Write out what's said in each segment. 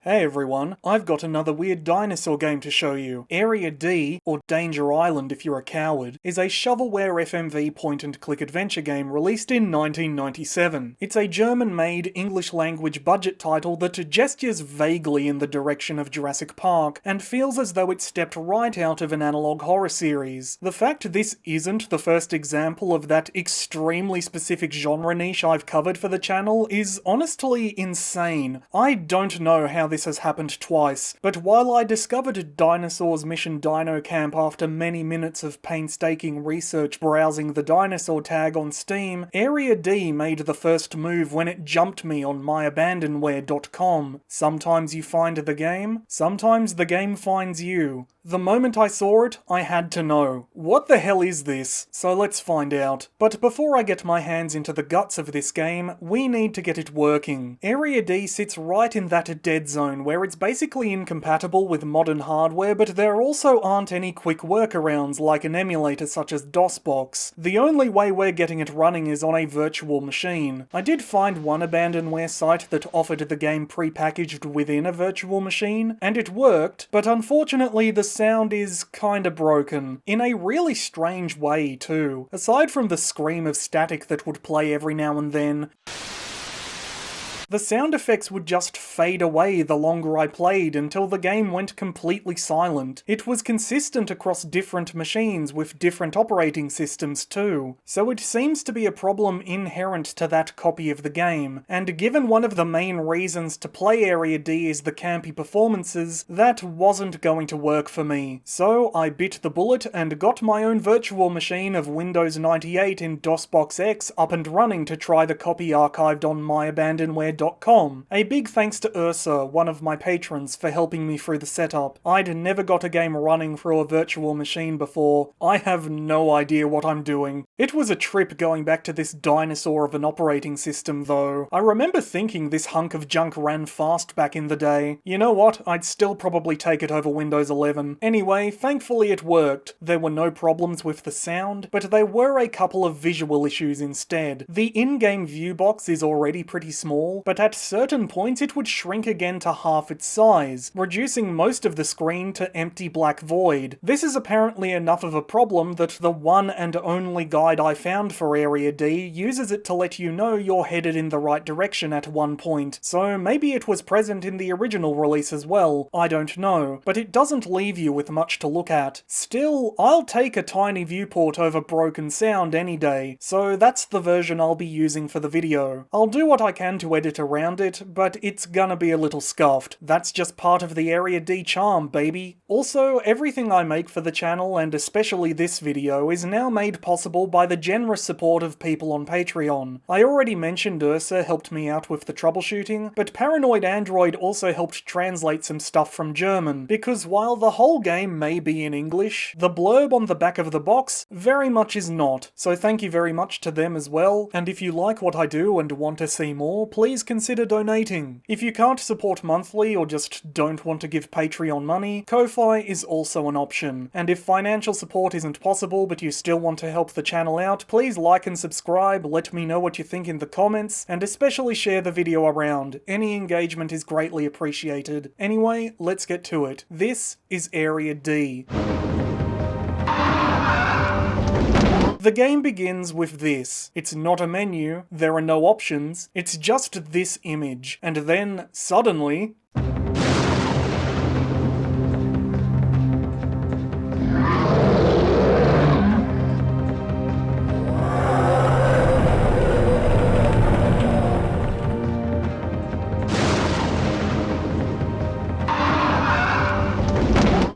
Hey everyone, I've got another weird dinosaur game to show you. Area D, or Danger Island if you're a coward, is a shovelware FMV point-and-click adventure game released in 1997. It's a German-made, English-language budget title that gestures vaguely in the direction of Jurassic Park, and feels as though it stepped right out of an analogue horror series. The fact this isn't the first example of that extremely specific genre niche I've covered for the channel is honestly insane. I don't know how this has happened twice, but while I discovered Dinosaur's Mission Dino Camp after many minutes of painstaking research browsing the dinosaur tag on Steam, Area D made the first move when it jumped me on myabandonware.com. Sometimes you find the game, sometimes the game finds you. The moment I saw it, I had to know. What the hell is this? So let's find out. But before I get my hands into the guts of this game, we need to get it working. Area D sits right in that dead zone where it's basically incompatible with modern hardware, but there also aren't any quick workarounds like an emulator such as DOSBox. The only way we're getting it running is on a virtual machine. I did find one abandonware site that offered the game pre-packaged within a virtual machine, and it worked, but unfortunately the sound is kinda broken. In a really strange way too. Aside from the scream of static that would play every now and then, the sound effects would just fade away the longer I played until the game went completely silent. It was consistent across different machines with different operating systems too, so it seems to be a problem inherent to that copy of the game, and given one of the main reasons to play Area D is the campy performances, that wasn't going to work for me. So I bit the bullet and got my own virtual machine of Windows 98 in DOSBox X up and running to try the copy archived on myabandonware.com. A big thanks to Ursa, one of my patrons, for helping me through the setup. I'd never got a game running through a virtual machine before. I have no idea what I'm doing. It was a trip going back to this dinosaur of an operating system though. I remember thinking this hunk of junk ran fast back in the day. You know what? I'd still probably take it over Windows 11. Anyway, thankfully it worked. There were no problems with the sound, but there were a couple of visual issues instead. The in-game view box is already pretty small, but at certain points it would shrink again to half its size, reducing most of the screen to empty black void. This is apparently enough of a problem that the one and only guide I found for Area D uses it to let you know you're headed in the right direction at one point, so maybe it was present in the original release as well, I don't know, but it doesn't leave you with much to look at. Still, I'll take a tiny viewport over broken sound any day, so that's the version I'll be using for the video. I'll do what I can to edit around it, but it's gonna be a little scuffed. That's just part of the Area D charm, baby. Also, everything I make for the channel, and especially this video, is now made possible by the generous support of people on Patreon. I already mentioned Ursa helped me out with the troubleshooting, but Paranoid Android also helped translate some stuff from German, because while the whole game may be in English, the blurb on the back of the box very much is not. So thank you very much to them as well, and if you like what I do and want to see more, please consider donating. If you can't support monthly or just don't want to give Patreon money, Ko-Fi is also an option. And if financial support isn't possible but you still want to help the channel out, please like and subscribe, let me know what you think in the comments, and especially share the video around. Any engagement is greatly appreciated. Anyway, let's get to it. This is Area D. The game begins with this. It's not a menu, there are no options, it's just this image. And then, suddenly,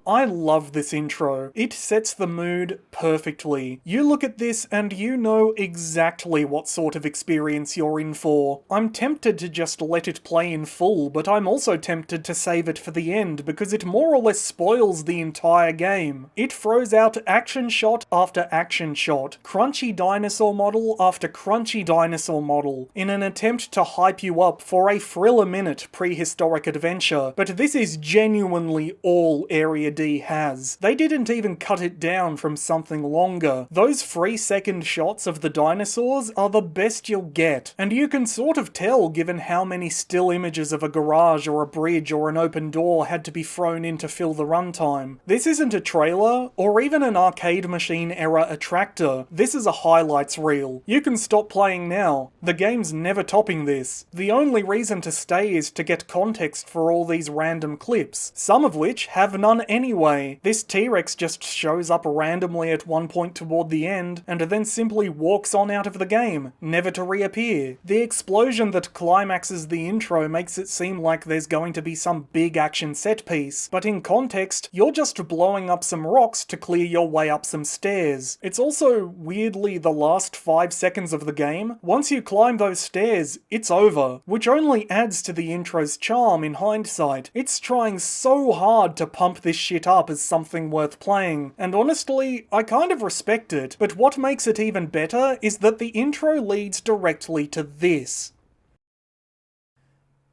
I love this intro. It sets the mood perfectly. You look at this and you know exactly what sort of experience you're in for. I'm tempted to just let it play in full, but I'm also tempted to save it for the end because it more or less spoils the entire game. It throws out action shot after action shot, crunchy dinosaur model after crunchy dinosaur model, in an attempt to hype you up for a thriller-minute prehistoric adventure, but this is genuinely all Area D has. They didn't even cut it down from something longer. Those 3-second shots of the dinosaurs are the best you'll get, and you can sort of tell given how many still images of a garage or a bridge or an open door had to be thrown in to fill the runtime. This isn't a trailer, or even an arcade machine era attractor. This is a highlights reel. You can stop playing now. The game's never topping this. The only reason to stay is to get context for all these random clips, some of which have none anyway. This T-Rex just shows up randomly at one point toward the end, and then simply walks on out of the game, never to reappear. The explosion that climaxes the intro makes it seem like there's going to be some big action set piece, but in context, you're just blowing up some rocks to clear your way up some stairs. It's also, weirdly, the last 5 seconds of the game. Once you climb those stairs, it's over, which only adds to the intro's charm in hindsight. It's trying so hard to pump this shit up as something worth playing, and honestly, I kind of respect it, but what makes it even better is that the intro leads directly to this.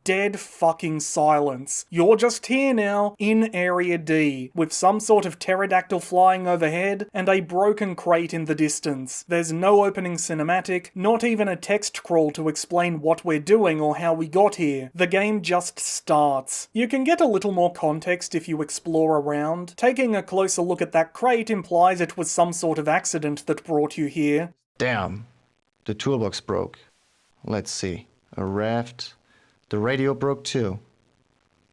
Dead fucking silence. You're just here now, in Area D, with some sort of pterodactyl flying overhead, and a broken crate in the distance. There's no opening cinematic, not even a text crawl to explain what we're doing or how we got here. The game just starts. You can get a little more context if you explore around. Taking a closer look at that crate implies it was some sort of accident that brought you here. Damn. The toolbox broke. Let's see. A raft. The radio broke too.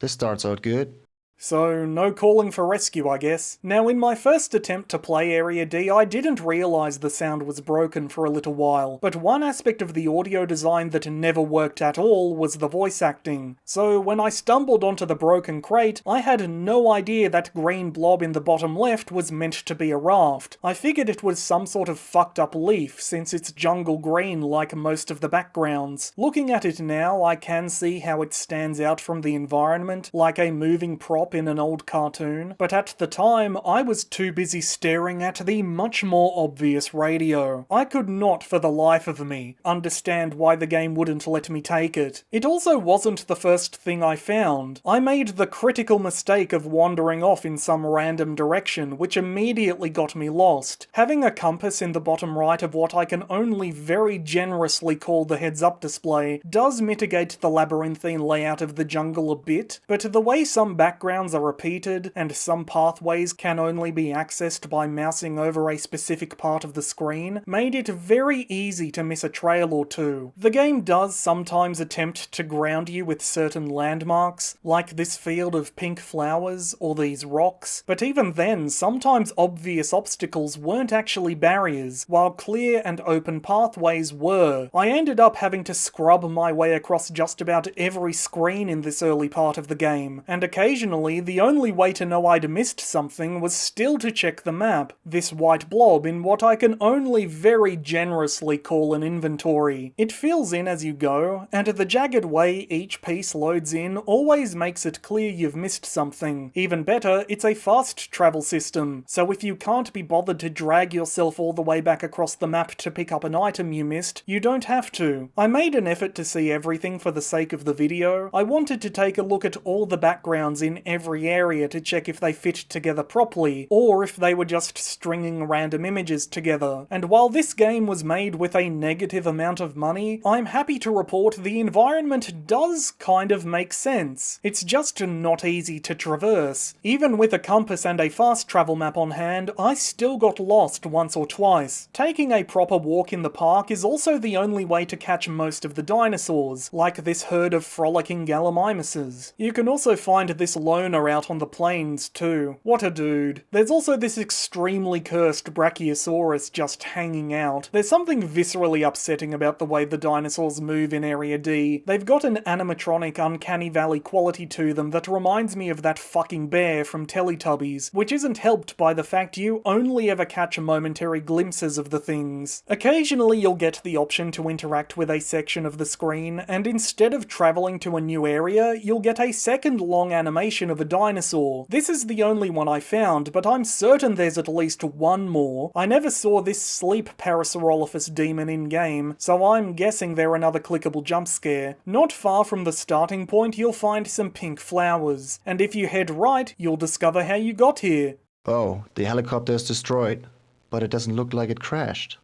This starts out good. So, no calling for rescue, I guess. Now, in my first attempt to play Area D, I didn't realise the sound was broken for a little while, but one aspect of the audio design that never worked at all was the voice acting. So, when I stumbled onto the broken crate, I had no idea that green blob in the bottom left was meant to be a raft. I figured it was some sort of fucked up leaf, since it's jungle green like most of the backgrounds. Looking at it now, I can see how it stands out from the environment, like a moving prop in an old cartoon, but at the time I was too busy staring at the much more obvious radio. I could not for the life of me understand why the game wouldn't let me take it. It also wasn't the first thing I found. I made the critical mistake of wandering off in some random direction, which immediately got me lost. Having a compass in the bottom right of what I can only very generously call the heads-up display does mitigate the labyrinthine layout of the jungle a bit, but the way some backgrounds are repeated, and some pathways can only be accessed by mousing over a specific part of the screen, made it very easy to miss a trail or two. The game does sometimes attempt to ground you with certain landmarks, like this field of pink flowers or these rocks, but even then, sometimes obvious obstacles weren't actually barriers, while clear and open pathways were. I ended up having to scrub my way across just about every screen in this early part of the game, and occasionally the only way to know I'd missed something was still to check the map, this white blob in what I can only very generously call an inventory. It fills in as you go, and the jagged way each piece loads in always makes it clear you've missed something. Even better, it's a fast travel system, so if you can't be bothered to drag yourself all the way back across the map to pick up an item you missed, you don't have to. I made an effort to see everything for the sake of the video. I wanted to take a look at all the backgrounds in every area to check if they fit together properly, or if they were just stringing random images together. And while this game was made with a negative amount of money, I'm happy to report the environment does kind of make sense. It's just not easy to traverse. Even with a compass and a fast travel map on hand, I still got lost once or twice. Taking a proper walk in the park is also the only way to catch most of the dinosaurs, like this herd of frolicking gallimimuses. You can also find this loner out on the plains too. What a dude. There's also this extremely cursed Brachiosaurus just hanging out. There's something viscerally upsetting about the way the dinosaurs move in Area D. They've got an animatronic uncanny valley quality to them that reminds me of that fucking bear from Teletubbies, which isn't helped by the fact you only ever catch momentary glimpses of the things. Occasionally you'll get the option to interact with a section of the screen, and instead of travelling to a new area, you'll get a second long animation of of a dinosaur. This is the only one I found, but I'm certain there's at least one more. I never saw this sleep Parasaurolophus demon in-game, so I'm guessing they're another clickable jump scare. Not far from the starting point, you'll find some pink flowers, and if you head right, you'll discover how you got here. Oh, the helicopter is destroyed, but it doesn't look like it crashed.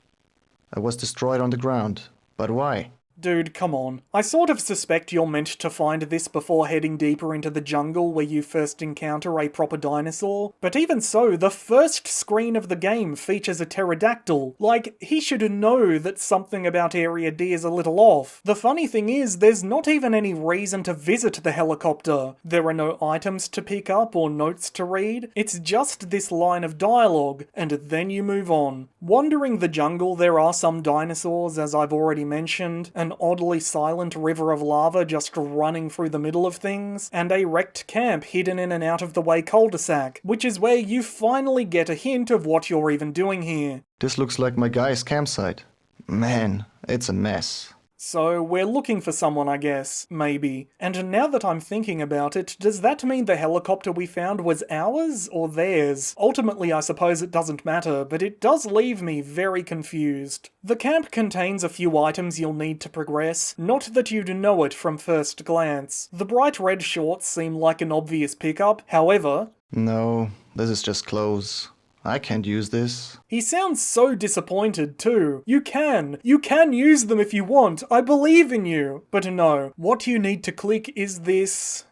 It was destroyed on the ground, but why? Dude, come on. I sort of suspect you're meant to find this before heading deeper into the jungle where you first encounter a proper dinosaur. But even so, the first screen of the game features a pterodactyl. Like, he should know that something about Area D is a little off. The funny thing is, there's not even any reason to visit the helicopter. There are no items to pick up or notes to read. It's just this line of dialogue, and then you move on. Wandering the jungle, there are some dinosaurs, as I've already mentioned, an oddly silent river of lava just running through the middle of things, and a wrecked camp hidden in an out-of-the-way cul-de-sac, which is where you finally get a hint of what you're even doing here. This looks like my guy's campsite. Man, it's a mess. So we're looking for someone, I guess, maybe. And now that I'm thinking about it, does that mean the helicopter we found was ours or theirs? Ultimately, I suppose it doesn't matter, but it does leave me very confused. The camp contains a few items you'll need to progress, not that you'd know it from first glance. The bright red shorts seem like an obvious pickup, however... No, this is just clothes. I can't use this. He sounds so disappointed too. You can use them if you want, I believe in you. But no, what you need to click is this...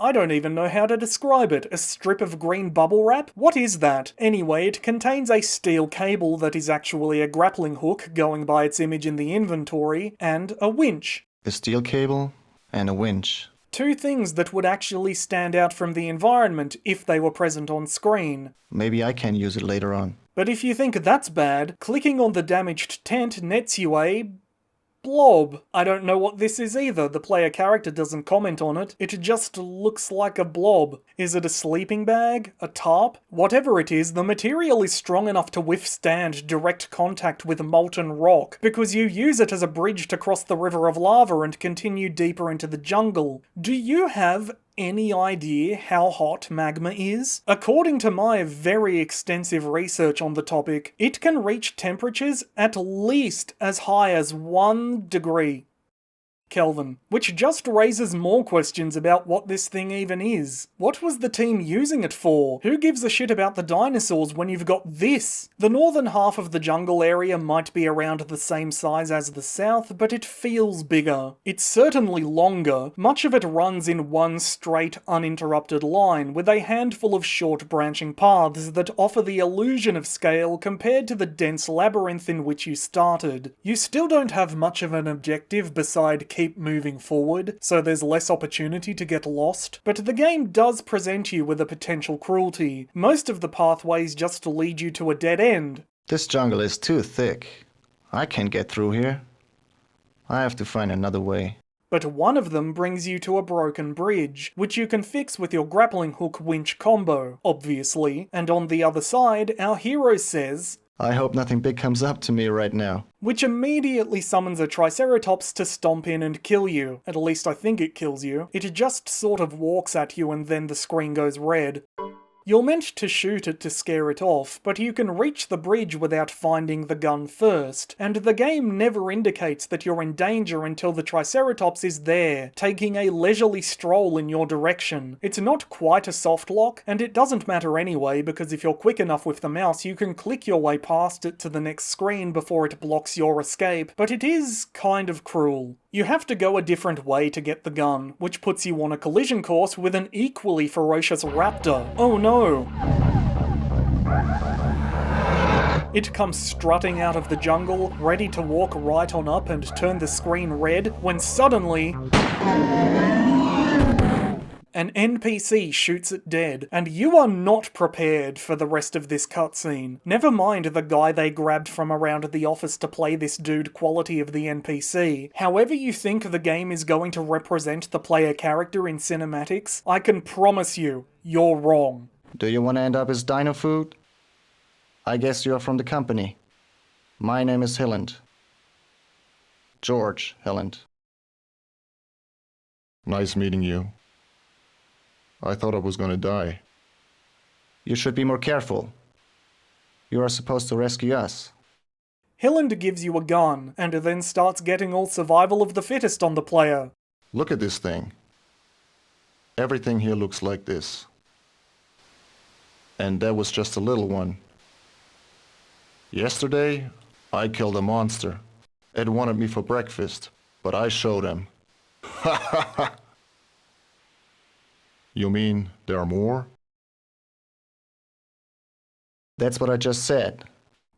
I don't even know how to describe it. A strip of green bubble wrap? What is that? Anyway, it contains a steel cable that is actually a grappling hook going by its image in the inventory, and a winch. A steel cable and a winch. Two things that would actually stand out from the environment if they were present on screen. Maybe I can use it later on. But if you think that's bad, clicking on the damaged tent nets you a... blob. I don't know what this is either, the player character doesn't comment on it. It just looks like a blob. Is it a sleeping bag? A tarp? Whatever it is, the material is strong enough to withstand direct contact with molten rock, because you use it as a bridge to cross the river of lava and continue deeper into the jungle. Do you have any idea how hot magma is? According to my very extensive research on the topic, it can reach temperatures at least as high as 1 degree Kelvin, which just raises more questions about what this thing even is. What was the team using it for? Who gives a shit about the dinosaurs when you've got this? The northern half of the jungle area might be around the same size as the south, but it feels bigger. It's certainly longer. Much of it runs in one straight, uninterrupted line, with a handful of short branching paths that offer the illusion of scale compared to the dense labyrinth in which you started. You still don't have much of an objective beside keep moving forward, so there's less opportunity to get lost, but the game does present you with a potential cruelty. Most of the pathways just lead you to a dead end. This jungle is too thick. I can't get through here. I have to find another way. But one of them brings you to a broken bridge, which you can fix with your grappling hook winch combo, obviously, and on the other side, our hero says, I hope nothing big comes up to me right now. Which immediately summons a Triceratops to stomp in and kill you. At least I think it kills you. It just sort of walks at you and then the screen goes red. You're meant to shoot it to scare it off, but you can reach the bridge without finding the gun first, and the game never indicates that you're in danger until the Triceratops is there, taking a leisurely stroll in your direction. It's not quite a soft lock, and it doesn't matter anyway, because if you're quick enough with the mouse, you can click your way past it to the next screen before it blocks your escape, but it is kind of cruel. You have to go a different way to get the gun, which puts you on a collision course with an equally ferocious raptor. Oh no! It comes strutting out of the jungle, ready to walk right on up and turn the screen red, when suddenly... an NPC shoots it dead, and you are not prepared for the rest of this cutscene. Never mind the guy they grabbed from around the office to play this dude quality of the NPC. However you think the game is going to represent the player character in cinematics, I can promise you, you're wrong. Do you want to end up as dino food? I guess you are from the company. My name is Hilland. George Hilland. Nice meeting you. I thought I was gonna die. You should be more careful. You are supposed to rescue us. Hilland gives you a gun, and then starts getting all survival of the fittest on the player. Look at this thing. Everything here looks like this. And that was just a little one. Yesterday, I killed a monster. It wanted me for breakfast, but I showed him. Ha ha ha! You mean there are more? That's what I just said.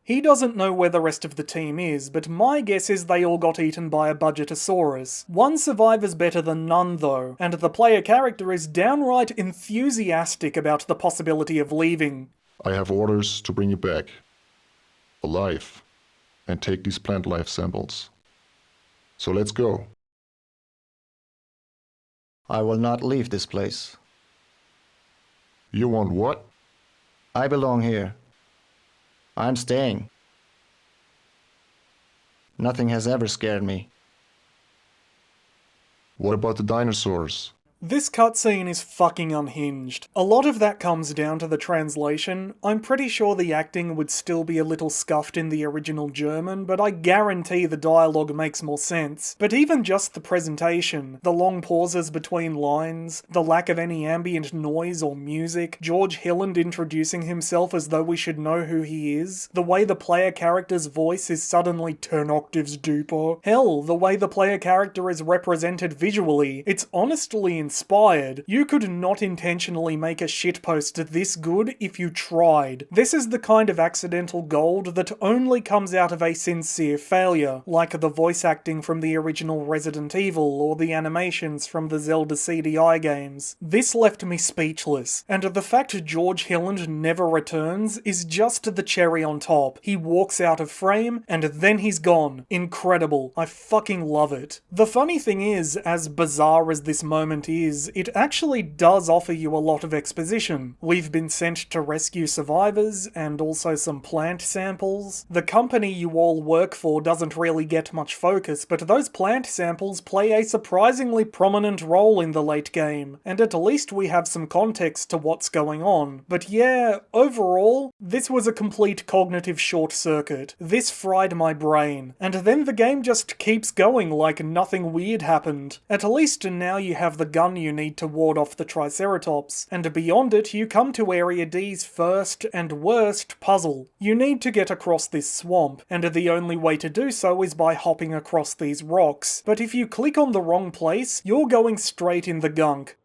He doesn't know where the rest of the team is, but my guess is they all got eaten by a Budgetosaurus. One survivor's better than none though, and the player character is downright enthusiastic about the possibility of leaving. I have orders to bring you back. Alive. And take these plant life samples. So let's go. I will not leave this place. You want what? I belong here. I'm staying. Nothing has ever scared me. What about the dinosaurs? This cutscene is fucking unhinged. A lot of that comes down to the translation. I'm pretty sure the acting would still be a little scuffed in the original German, but I guarantee the dialogue makes more sense. But even just the presentation, the long pauses between lines, the lack of any ambient noise or music, George Hilland introducing himself as though we should know who he is, the way the player character's voice is suddenly 10 octaves deeper, hell, the way the player character is represented visually, it's honestly inspired. You could not intentionally make a shitpost this good if you tried. This is the kind of accidental gold that only comes out of a sincere failure, like the voice acting from the original Resident Evil or the animations from the Zelda CDI games. This left me speechless, and the fact George Hilland never returns is just the cherry on top. He walks out of frame, and then he's gone. Incredible. I fucking love it. The funny thing is, as bizarre as this moment is, it actually does offer you a lot of exposition. We've been sent to rescue survivors, and also some plant samples. The company you all work for doesn't really get much focus, but those plant samples play a surprisingly prominent role in the late game, and at least we have some context to what's going on. But yeah, overall, this was a complete cognitive short circuit. This fried my brain, and then the game just keeps going like nothing weird happened. At least now you have the gun you need to ward off the Triceratops, and beyond it you come to Area D's first and worst puzzle. You need to get across this swamp, and the only way to do so is by hopping across these rocks. But if you click on the wrong place, you're going straight in the gunk.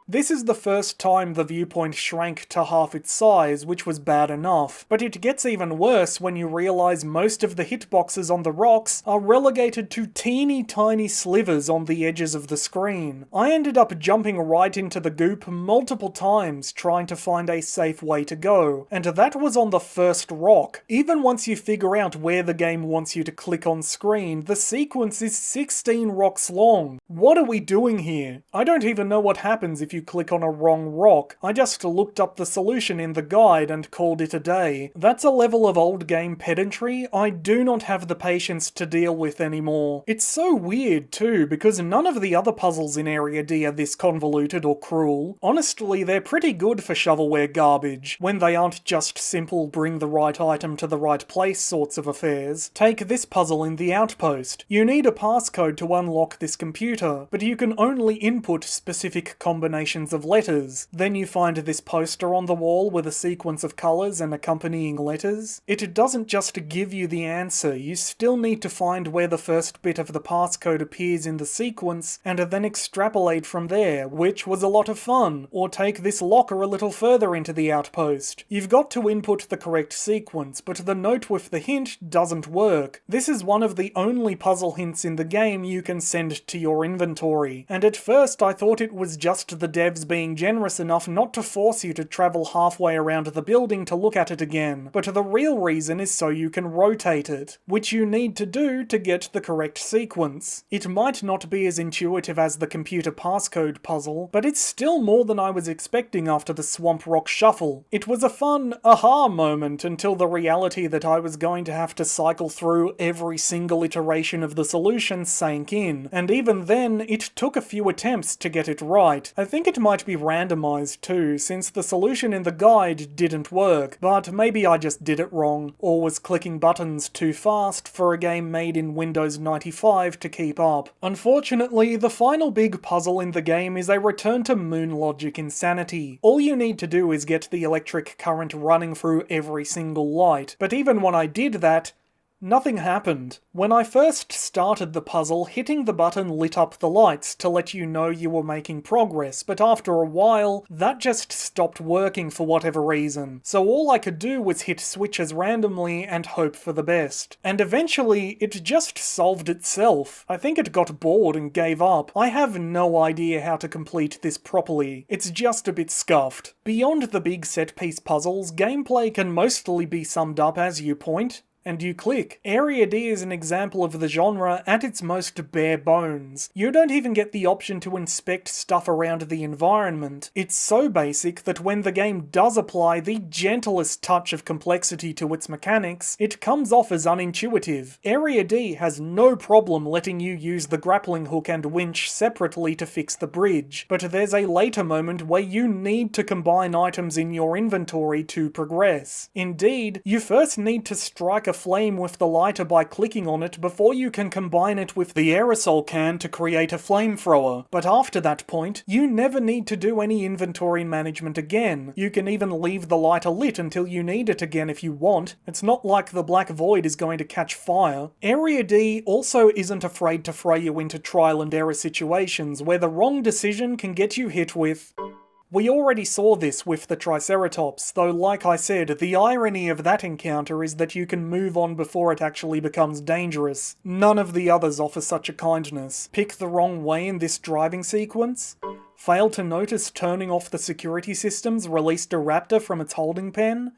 This is the first time the viewpoint shrank to half its size, which was bad enough, but it gets even worse when you realise most of the hitboxes on the rocks are relegated to teeny tiny slivers on the edges of the screen. I ended up jumping right into the goop multiple times trying to find a safe way to go, and that was on the first rock. Even once you figure out where the game wants you to click on screen, the sequence is 16 rocks long. What are we doing here? I don't even know what happens if you click on a wrong rock. I just looked up the solution in the guide and called it a day. That's a level of old game pedantry I do not have the patience to deal with anymore. It's so weird too, because none of the other puzzles in Area D are this convoluted or cruel. Honestly, they're pretty good for shovelware garbage, when they aren't just simple bring the right item to the right place sorts of affairs. Take this puzzle in the Outpost. You need a passcode to unlock this computer, but you can only input specific combinations of letters. Then you find this poster on the wall with a sequence of colours and accompanying letters. It doesn't just give you the answer, you still need to find where the first bit of the passcode appears in the sequence and then extrapolate from there, which was a lot of fun. Or take this locker a little further into the Outpost. You've got to input the correct sequence, but the note with the hint doesn't work. This is one of the only puzzle hints in the game you can send to your inventory, and at first I thought it was just the devs being generous enough not to force you to travel halfway around the building to look at it again, but the real reason is so you can rotate it, which you need to do to get the correct sequence. It might not be as intuitive as the computer passcode puzzle, but it's still more than I was expecting after the Swamp Rock Shuffle. It was a fun aha moment until the reality that I was going to have to cycle through every single iteration of the solution sank in, and even then it took a few attempts to get it right. I think think it might be randomized too, since the solution in the guide didn't work, but maybe I just did it wrong, or was clicking buttons too fast for a game made in Windows 95 to keep up. Unfortunately, the final big puzzle in the game is a return to moon logic insanity. All you need to do is get the electric current running through every single light, but even when I did that, nothing happened. When I first started the puzzle, hitting the button lit up the lights to let you know you were making progress, but after a while, that just stopped working for whatever reason. So all I could do was hit switches randomly and hope for the best. And eventually, it just solved itself. I think it got bored and gave up. I have no idea how to complete this properly. It's just a bit scuffed. Beyond the big set-piece puzzles, gameplay can mostly be summed up as you point and you click. Area D is an example of the genre at its most bare bones. You don't even get the option to inspect stuff around the environment. It's so basic that when the game does apply the gentlest touch of complexity to its mechanics, it comes off as unintuitive. Area D has no problem letting you use the grappling hook and winch separately to fix the bridge, but there's a later moment where you need to combine items in your inventory to progress. Indeed, you first need to strike a flame with the lighter by clicking on it before you can combine it with the aerosol can to create a flamethrower, but after that point, you never need to do any inventory management again. You can even leave the lighter lit until you need it again if you want. It's not like the black void is going to catch fire. Area D also isn't afraid to throw you into trial and error situations where the wrong decision can get you hit with... We already saw this with the Triceratops, though like I said, the irony of that encounter is that you can move on before it actually becomes dangerous. None of the others offer such a kindness. Pick the wrong way in this driving sequence? Fail to notice turning off the security systems released a raptor from its holding pen?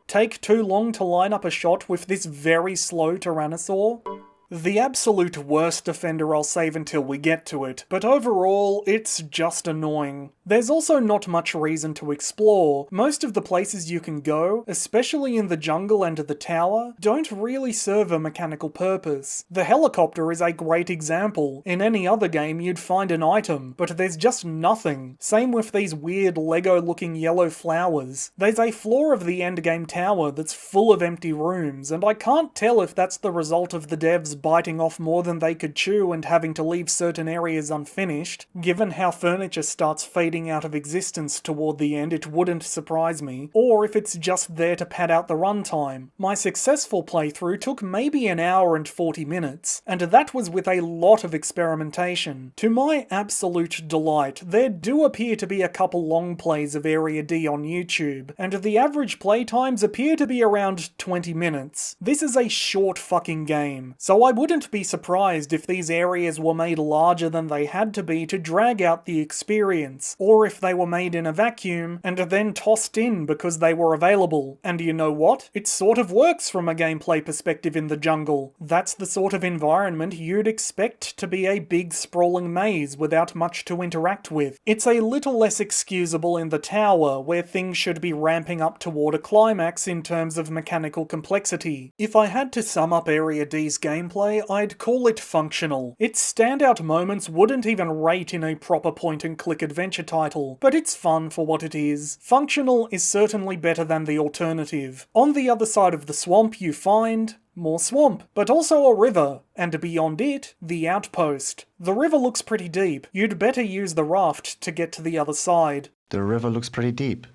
Take too long to line up a shot with this very slow Tyrannosaur? The absolute worst offender I'll save until we get to it, but overall, it's just annoying. There's also not much reason to explore. Most of the places you can go, especially in the jungle and the tower, don't really serve a mechanical purpose. The helicopter is a great example. In any other game you'd find an item, but there's just nothing. Same with these weird Lego-looking yellow flowers. There's a floor of the endgame tower that's full of empty rooms, and I can't tell if that's the result of the devs biting off more than they could chew and having to leave certain areas unfinished. Given how furniture starts fading out of existence toward the end, it wouldn't surprise me, or if it's just there to pad out the runtime. My successful playthrough took maybe an hour and 40 minutes, and that was with a lot of experimentation. To my absolute delight, there do appear to be a couple long plays of Area D on YouTube, and the average playtimes appear to be around 20 minutes. This is a short fucking game, so I wouldn't be surprised if these areas were made larger than they had to be to drag out the experience, or if they were made in a vacuum and then tossed in because they were available. And you know what? It sort of works from a gameplay perspective in the jungle. That's the sort of environment you'd expect to be a big sprawling maze without much to interact with. It's a little less excusable in the tower, where things should be ramping up toward a climax in terms of mechanical complexity. If I had to sum up Area D's gameplay, I'd call it functional. Its standout moments wouldn't even rate in a proper point-and-click adventure title, but it's fun for what it is. Functional is certainly better than the alternative. On the other side of the swamp you find more swamp, but also a river, and beyond it, the Outpost. The river looks pretty deep. You'd better use the raft to get to the other side. The river looks pretty deep.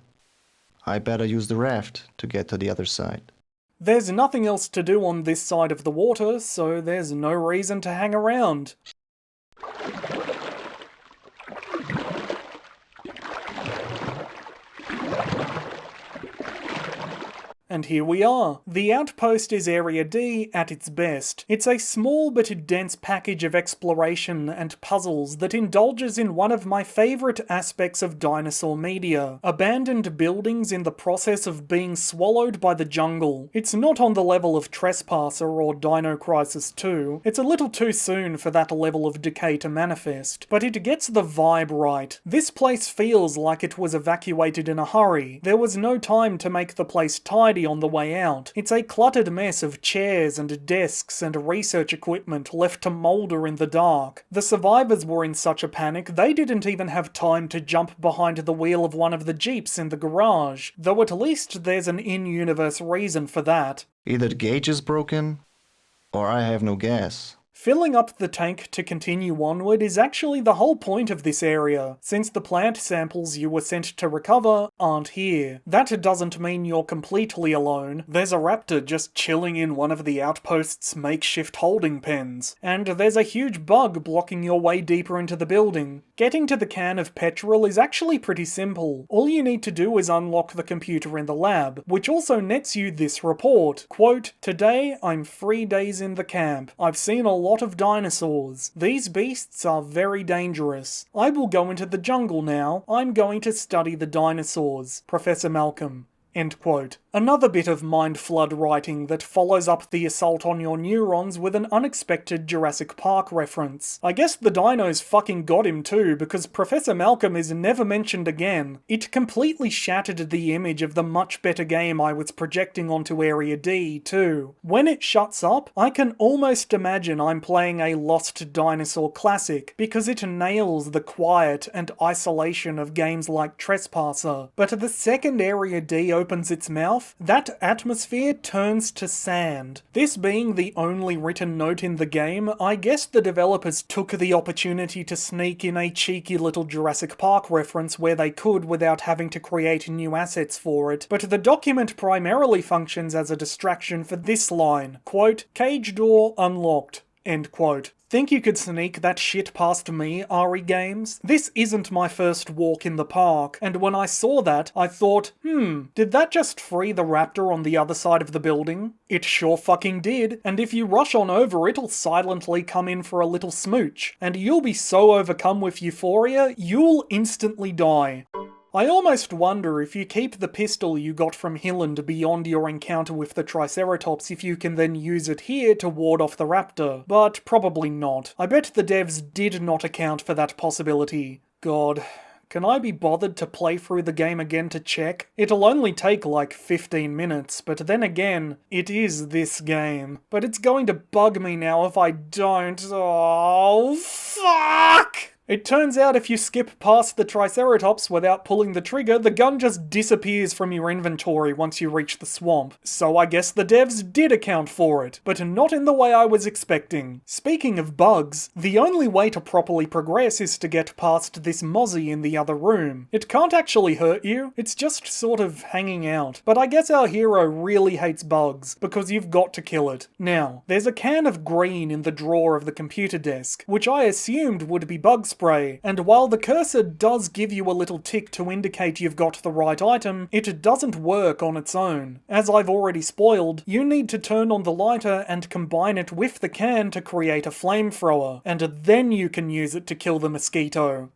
I better use the raft to get to the other side. There's nothing else to do on this side of the water, so there's no reason to hang around. And here we are. The Outpost is Area D at its best. It's a small but dense package of exploration and puzzles that indulges in one of my favourite aspects of dinosaur media: abandoned buildings in the process of being swallowed by the jungle. It's not on the level of Trespasser or Dino Crisis 2. It's a little too soon for that level of decay to manifest, but it gets the vibe right. This place feels like it was evacuated in a hurry. There was no time to make the place tidy untidy on the way out. It's a cluttered mess of chairs and desks and research equipment left to moulder in the dark. The survivors were in such a panic they didn't even have time to jump behind the wheel of one of the jeeps in the garage, though at least there's an in-universe reason for that. Either the gauge is broken, or I have no gas. Filling up the tank to continue onward is actually the whole point of this area, since the plant samples you were sent to recover aren't here. That doesn't mean you're completely alone. There's a raptor just chilling in one of the Outpost's makeshift holding pens, and there's a huge bug blocking your way deeper into the building. Getting to the can of petrol is actually pretty simple. All you need to do is unlock the computer in the lab, which also nets you this report. Quote, "Today, I'm 3 days in the camp. I've seen a lot of dinosaurs. These beasts are very dangerous. I will go into the jungle now. I'm going to study the dinosaurs. Professor Malcolm." End quote. Another bit of mind flood writing that follows up the assault on your neurons with an unexpected Jurassic Park reference. I guess the dinos fucking got him too, because Professor Malcolm is never mentioned again. It completely shattered the image of the much better game I was projecting onto Area D too. When it shuts up, I can almost imagine I'm playing a Lost Dinosaur classic, because it nails the quiet and isolation of games like Trespasser. But the second Area D opens its mouth, that atmosphere turns to sand. This being the only written note in the game, I guess the developers took the opportunity to sneak in a cheeky little Jurassic Park reference where they could without having to create new assets for it, but the document primarily functions as a distraction for this line, quote, "Cage door unlocked," end quote. Think you could sneak that shit past me, RE Games? This isn't my first walk in the park, and when I saw that, I thought, did that just free the raptor on the other side of the building? It sure fucking did, and if you rush on over, it'll silently come in for a little smooch, and you'll be so overcome with euphoria, you'll instantly die. I almost wonder if you keep the pistol you got from Hilland beyond your encounter with the Triceratops if you can then use it here to ward off the raptor, but probably not. I bet the devs did not account for that possibility. God, can I be bothered to play through the game again to check? It'll only take like 15 minutes, but then again, it is this game. But it's going to bug me now if I don't. Oh, fuck! It turns out if you skip past the Triceratops without pulling the trigger, the gun just disappears from your inventory once you reach the swamp. So I guess the devs did account for it, but not in the way I was expecting. Speaking of bugs, the only way to properly progress is to get past this mozzie in the other room. It can't actually hurt you, it's just sort of hanging out. But I guess our hero really hates bugs, because you've got to kill it. Now, there's a can of green in the drawer of the computer desk, which I assumed would be bug spray, and while the cursor does give you a little tick to indicate you've got the right item, it doesn't work on its own. As I've already spoiled, you need to turn on the lighter and combine it with the can to create a flamethrower, and then you can use it to kill the mosquito.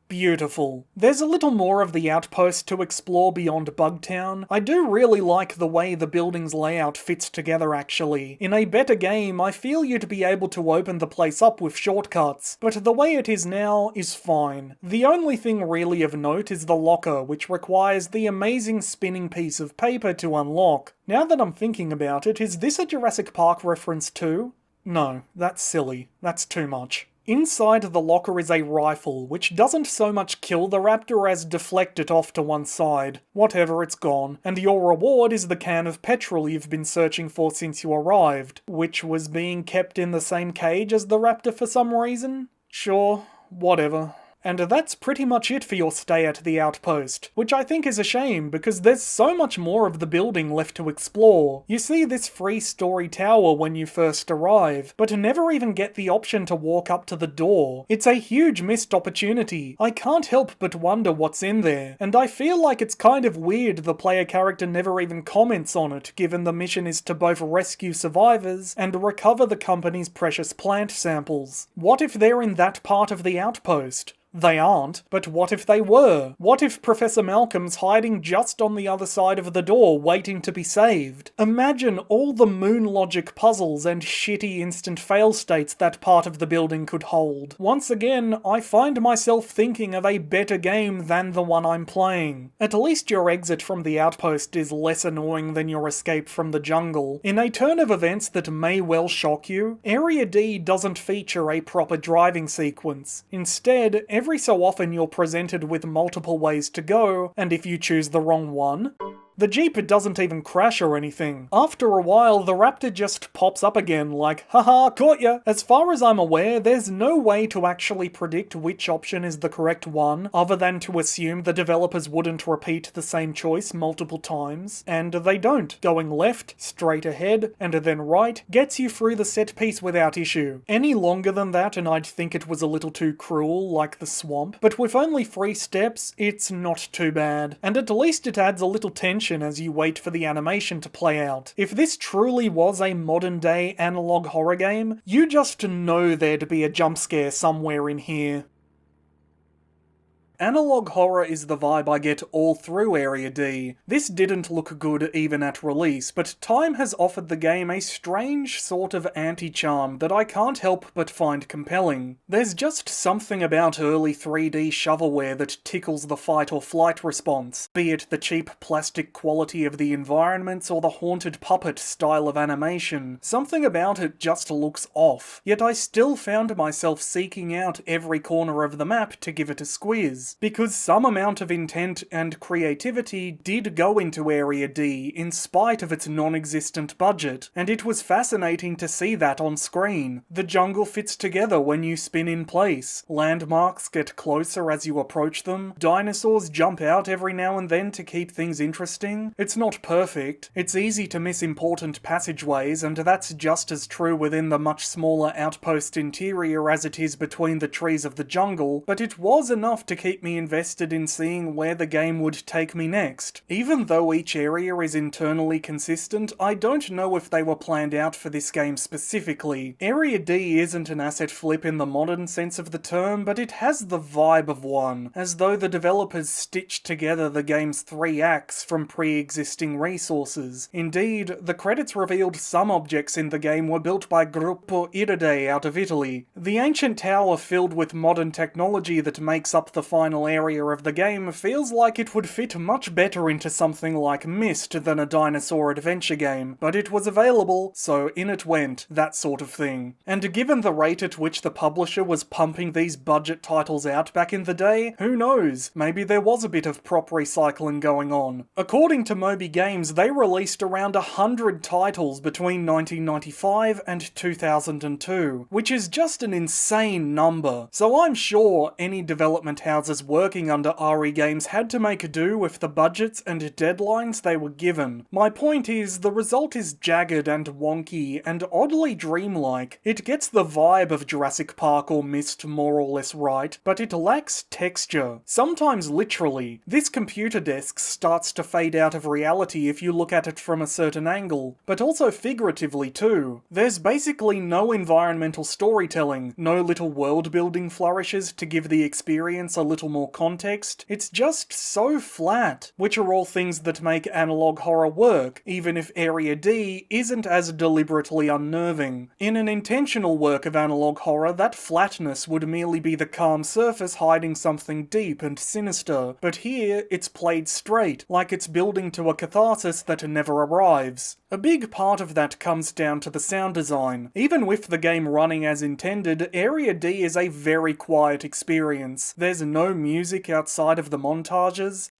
Beautiful. There's a little more of the Outpost to explore beyond Bugtown. I do really like the way the building's layout fits together actually. In a better game, I feel you'd be able to open the place up with shortcuts, but the way it is now is fine. The only thing really of note is the locker, which requires the amazing spinning piece of paper to unlock. Now that I'm thinking about it, is this a Jurassic Park reference too? No, that's silly. That's too much. Inside the locker is a rifle, which doesn't so much kill the raptor as deflect it off to one side. Whatever, it's gone. And your reward is the can of petrol you've been searching for since you arrived, which was being kept in the same cage as the raptor for some reason? Sure, whatever. And that's pretty much it for your stay at the Outpost, which I think is a shame because there's so much more of the building left to explore. You see this 3-story tower when you first arrive, but never even get the option to walk up to the door. It's a huge missed opportunity. I can't help but wonder what's in there, and I feel like it's kind of weird the player character never even comments on it, given the mission is to both rescue survivors and recover the company's precious plant samples. What if they're in that part of the Outpost? They aren't, but what if they were? What if Professor Malcolm's hiding just on the other side of the door waiting to be saved? Imagine all the moon logic puzzles and shitty instant fail states that part of the building could hold. Once again, I find myself thinking of a better game than the one I'm playing. At least your exit from the Outpost is less annoying than your escape from the jungle. In a turn of events that may well shock you, Area D doesn't feature a proper driving sequence. Instead, every so often you're presented with multiple ways to go, and if you choose the wrong one, the Jeep doesn't even crash or anything. After a while, the Raptor just pops up again like, haha, caught ya! As far as I'm aware, there's no way to actually predict which option is the correct one, other than to assume the developers wouldn't repeat the same choice multiple times, and they don't. Going left, straight ahead, and then right gets you through the set piece without issue. Any longer than that and I'd think it was a little too cruel, like the swamp, but with only 3 steps, it's not too bad. And at least it adds a little tension as you wait for the animation to play out. If this truly was a modern day analog horror game, you just know there'd be a jump scare somewhere in here. Analog horror is the vibe I get all through Area D. This didn't look good even at release, but time has offered the game a strange sort of anti-charm that I can't help but find compelling. There's just something about early 3D shovelware that tickles the fight or flight response, be it the cheap plastic quality of the environments or the haunted puppet style of animation. Something about it just looks off, yet I still found myself seeking out every corner of the map to give it a squeeze. Because some amount of intent and creativity did go into Area D in spite of its non-existent budget, and it was fascinating to see that on screen. The jungle fits together when you spin in place, landmarks get closer as you approach them, dinosaurs jump out every now and then to keep things interesting. It's not perfect, it's easy to miss important passageways, and that's just as true within the much smaller Outpost interior as it is between the trees of the jungle, but it was enough to keep me invested in seeing where the game would take me next. Even though each area is internally consistent, I don't know if they were planned out for this game specifically. Area D isn't an asset flip in the modern sense of the term, but it has the vibe of one, as though the developers stitched together the game's 3 acts from pre-existing resources. Indeed, the credits revealed some objects in the game were built by Gruppo Iride out of Italy. The ancient tower filled with modern technology that makes up the final area of the game feels like it would fit much better into something like Myst than a dinosaur adventure game, but it was available, so in it went, that sort of thing. And given the rate at which the publisher was pumping these budget titles out back in the day, who knows, maybe there was a bit of prop recycling going on. According to Moby Games, they released around 100 titles between 1995 and 2002, which is just an insane number, so I'm sure any development houses working under RE Games had to make do with the budgets and deadlines they were given. My point is, the result is jagged and wonky and oddly dreamlike. It gets the vibe of Jurassic Park or Myst more or less right, but it lacks texture. Sometimes literally. This computer desk starts to fade out of reality if you look at it from a certain angle, but also figuratively too. There's basically no environmental storytelling, no little world building flourishes to give the experience a little more context. It's just so flat, which are all things that make analog horror work, even if Area D isn't as deliberately unnerving. In an intentional work of analog horror, that flatness would merely be the calm surface hiding something deep and sinister, but here it's played straight, like it's building to a catharsis that never arrives. A big part of that comes down to the sound design. Even with the game running as intended, Area D is a very quiet experience. There's no music outside of the montages.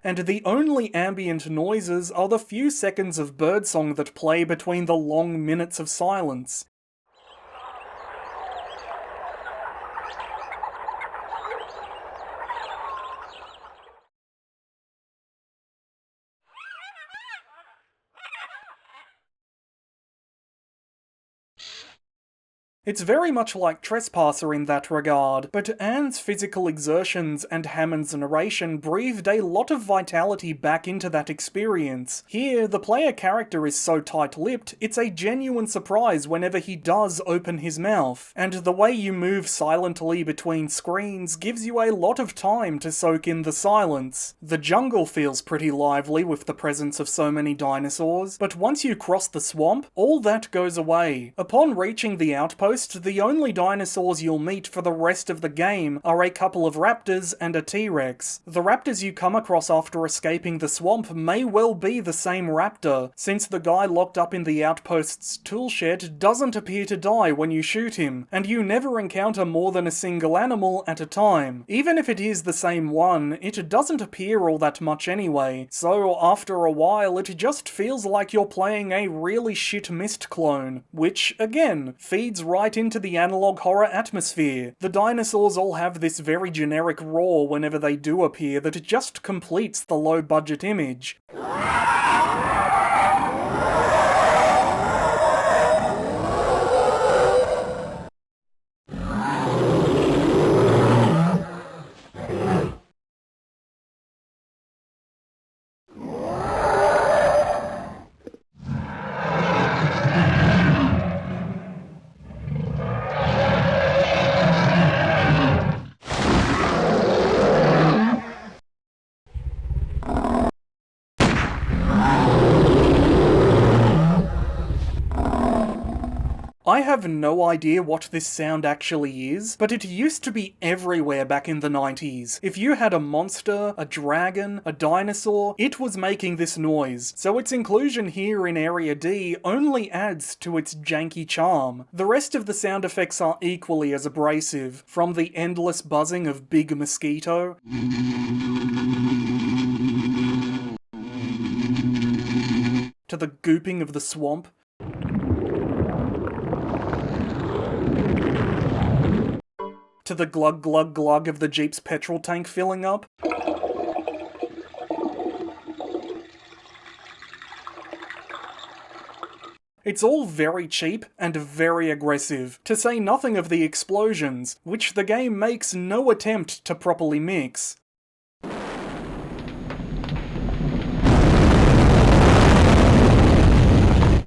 And the only ambient noises are the few seconds of birdsong that play between the long minutes of silence. It's very much like Trespasser in that regard, but Anne's physical exertions and Hammond's narration breathed a lot of vitality back into that experience. Here, the player character is so tight-lipped, it's a genuine surprise whenever he does open his mouth, and the way you move silently between screens gives you a lot of time to soak in the silence. The jungle feels pretty lively with the presence of so many dinosaurs, but once you cross the swamp, all that goes away. Upon reaching the outpost, the only dinosaurs you'll meet for the rest of the game are a couple of raptors and a T-Rex. The raptors you come across after escaping the swamp may well be the same raptor, since the guy locked up in the outpost's toolshed doesn't appear to die when you shoot him, and you never encounter more than a single animal at a time. Even if it is the same one, it doesn't appear all that much anyway, so after a while it just feels like you're playing a really shit Myst clone, which, again, feeds right into the analog horror atmosphere. The dinosaurs all have this very generic roar whenever they do appear that just completes the low-budget image. I have no idea what this sound actually is, but it used to be everywhere back in the 90s. If you had a monster, a dragon, a dinosaur, it was making this noise, so its inclusion here in Area D only adds to its janky charm. The rest of the sound effects are equally as abrasive, from the endless buzzing of Big Mosquito, to the gooping of the swamp, to the glug glug glug of the Jeep's petrol tank filling up. It's all very cheap and very aggressive, to say nothing of the explosions, which the game makes no attempt to properly mix.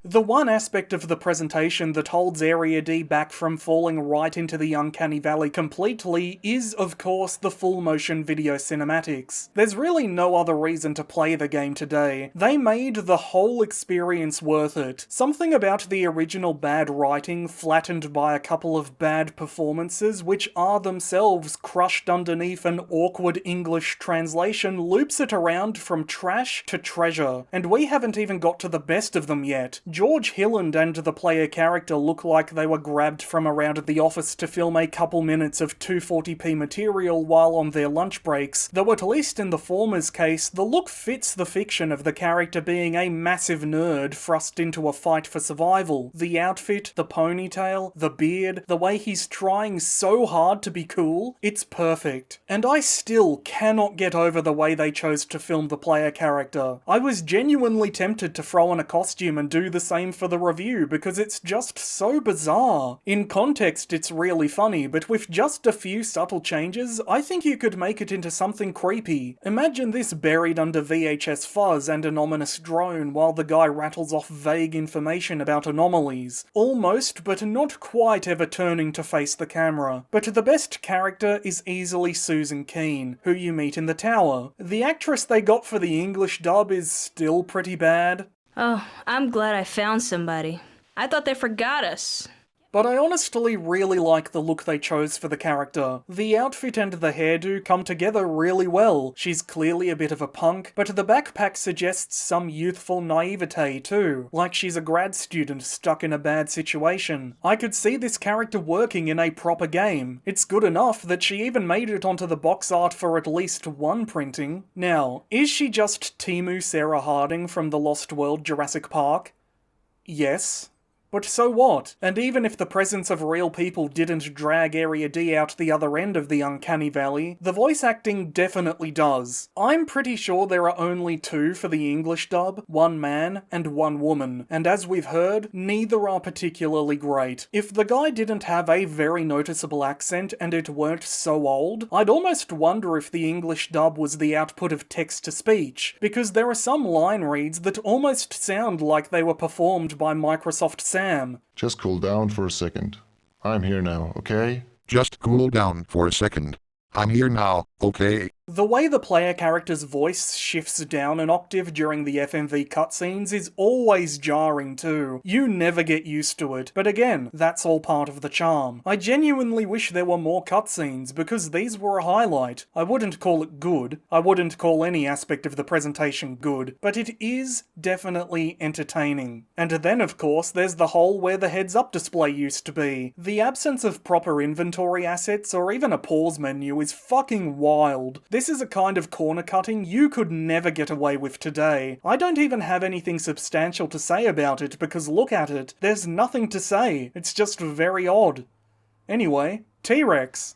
The one aspect of the presentation that holds Area D back from falling right into the uncanny valley completely is, of course, the full-motion video cinematics. There's really no other reason to play the game today. They made the whole experience worth it. Something about the original bad writing, flattened by a couple of bad performances, which are themselves crushed underneath an awkward English translation, loops it around from trash to treasure. And we haven't even got to the best of them yet. George Hilland and the player character look like they were grabbed from around the office to film a couple minutes of 240p material while on their lunch breaks, though at least in the former's case, the look fits the fiction of the character being a massive nerd thrust into a fight for survival. The outfit, the ponytail, the beard, the way he's trying so hard to be cool, it's perfect. And I still cannot get over the way they chose to film the player character. I was genuinely tempted to throw on a costume and do the same for the review because it's just so bizarre. In context, it's really funny, but with just a few subtle changes, I think you could make it into something creepy. Imagine this buried under VHS fuzz and an ominous drone while the guy rattles off vague information about anomalies. Almost, but not quite ever turning to face the camera. But the best character is easily Susan Keane, who you meet in the tower. The actress they got for the English dub is still pretty bad. Oh, I'm glad I found somebody. I thought they forgot us. But I honestly really like the look they chose for the character. The outfit and the hairdo come together really well. She's clearly a bit of a punk, but the backpack suggests some youthful naivete too, like she's a grad student stuck in a bad situation. I could see this character working in a proper game. It's good enough that she even made it onto the box art for at least one printing. Now, is she just Temu Sarah Harding from the Lost World Jurassic Park? Yes. But so what? And even if the presence of real people didn't drag Area D out the other end of the uncanny valley, the voice acting definitely does. I'm pretty sure there are only two for the English dub, one man and one woman, and as we've heard, neither are particularly great. If the guy didn't have a very noticeable accent and it weren't so old, I'd almost wonder if the English dub was the output of text-to-speech, because there are some line reads that almost sound like they were performed by Microsoft Sam. Just cool down for a second. I'm here now, okay? Just cool down for a second. I'm here now, okay? The way the player character's voice shifts down an octave during the FMV cutscenes is always jarring too. You never get used to it, but again, that's all part of the charm. I genuinely wish there were more cutscenes, because these were a highlight. I wouldn't call it good, I wouldn't call any aspect of the presentation good, but it is definitely entertaining. And then of course there's the hole where the heads-up display used to be. The absence of proper inventory assets or even a pause menu is fucking wild. This is a kind of corner cutting you could never get away with today. I don't even have anything substantial to say about it because look at it, there's nothing to say. It's just very odd. Anyway, T-Rex.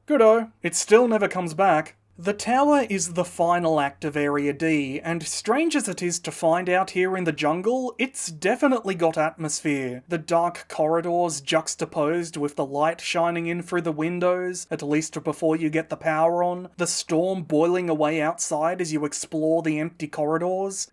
Goodo. It still never comes back. The tower is the final act of Area D, and strange as it is to find out here in the jungle, it's definitely got atmosphere. The dark corridors juxtaposed with the light shining in through the windows, at least before you get the power on, the storm boiling away outside as you explore the empty corridors.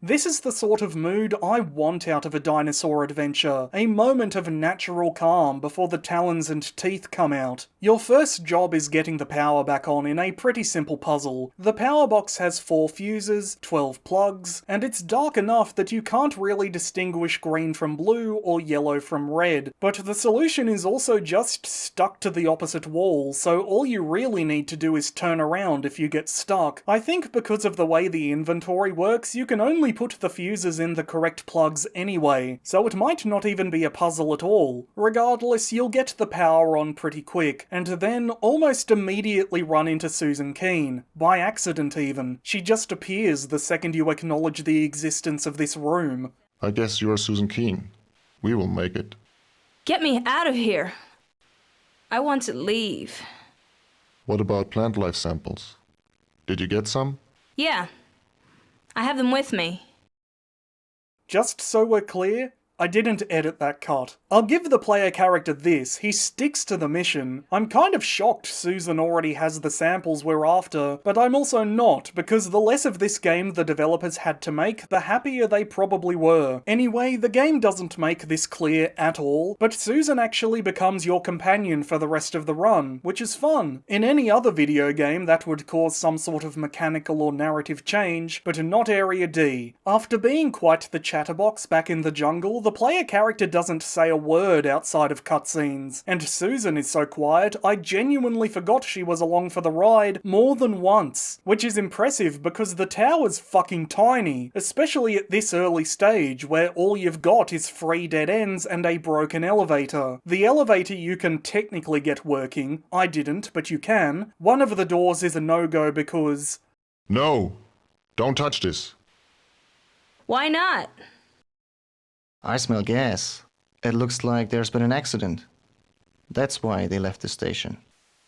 This is the sort of mood I want out of a dinosaur adventure, a moment of natural calm before the talons and teeth come out. Your first job is getting the power back on in a pretty simple puzzle. The power box has 4 fuses, 12 plugs, and it's dark enough that you can't really distinguish green from blue or yellow from red, but the solution is also just stuck to the opposite wall, so all you really need to do is turn around if you get stuck. I think because of the way the inventory works, you can only put the fuses in the correct plugs anyway, so it might not even be a puzzle at all. Regardless, you'll get the power on pretty quick, and then almost immediately run into Susan Keen. By accident even. She just appears the second you acknowledge the existence of this room. I guess you are Susan Keen. We will make it. Get me out of here. I want to leave. What about plant life samples? Did you get some? Yeah. I have them with me. Just so we're clear, I didn't edit that cut. I'll give the player character this, he sticks to the mission. I'm kind of shocked Susan already has the samples we're after, but I'm also not, because the less of this game the developers had to make, the happier they probably were. Anyway, the game doesn't make this clear at all, but Susan actually becomes your companion for the rest of the run, which is fun. In any other video game that would cause some sort of mechanical or narrative change, but not Area D. After being quite the chatterbox back in the jungle, the player character doesn't say a word outside of cutscenes, and Susan is so quiet I genuinely forgot she was along for the ride more than once, which is impressive because the tower's fucking tiny, especially at this early stage where all you've got is 3 dead ends and a broken elevator. The elevator you can technically get working, I didn't, but you can. One of the doors is a no-go because... No! Don't touch this. Why not? I smell gas. It looks like there's been an accident. That's why they left the station.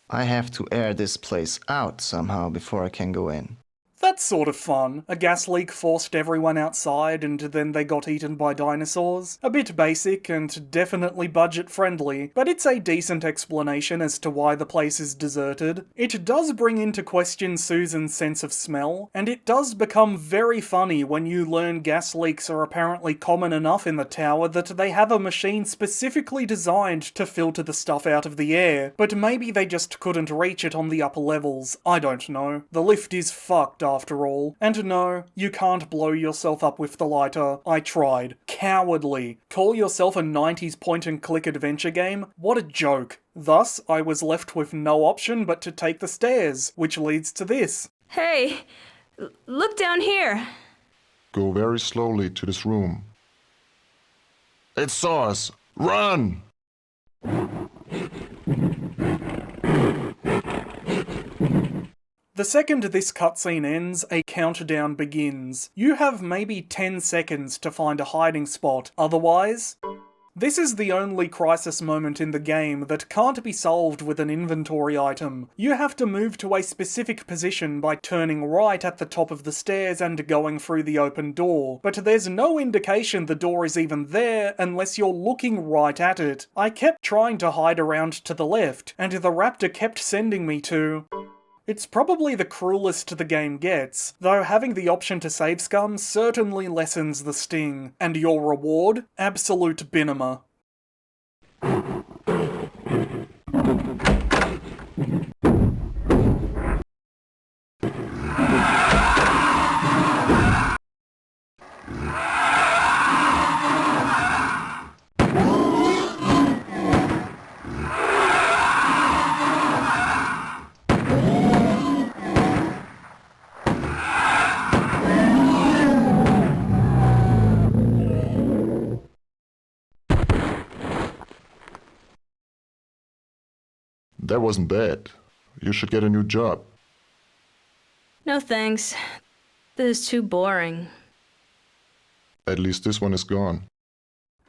I have to air this place out somehow before I can go in. That's sort of fun. A gas leak forced everyone outside and then they got eaten by dinosaurs. A bit basic and definitely budget friendly, but it's a decent explanation as to why the place is deserted. It does bring into question Susan's sense of smell, and it does become very funny when you learn gas leaks are apparently common enough in the tower that they have a machine specifically designed to filter the stuff out of the air, but maybe they just couldn't reach it on the upper levels. I don't know. The lift is fucked after all. And no, you can't blow yourself up with the lighter. I tried. Cowardly. Call yourself a 90s point-and-click adventure game? What a joke. Thus, I was left with no option but to take the stairs, which leads to this. Hey, look down here. Go very slowly to this room. It saw us! Run! The second this cutscene ends, a countdown begins. You have maybe 10 seconds to find a hiding spot, otherwise... This is the only crisis moment in the game that can't be solved with an inventory item. You have to move to a specific position by turning right at the top of the stairs and going through the open door, but there's no indication the door is even there unless you're looking right at it. I kept trying to hide around to the left, and the raptor kept sending me to... It's probably the cruelest the game gets, though having the option to save scum certainly lessens the sting. And your reward? Absolute binema. That wasn't bad. You should get a new job. No thanks. This is too boring. At least this one is gone.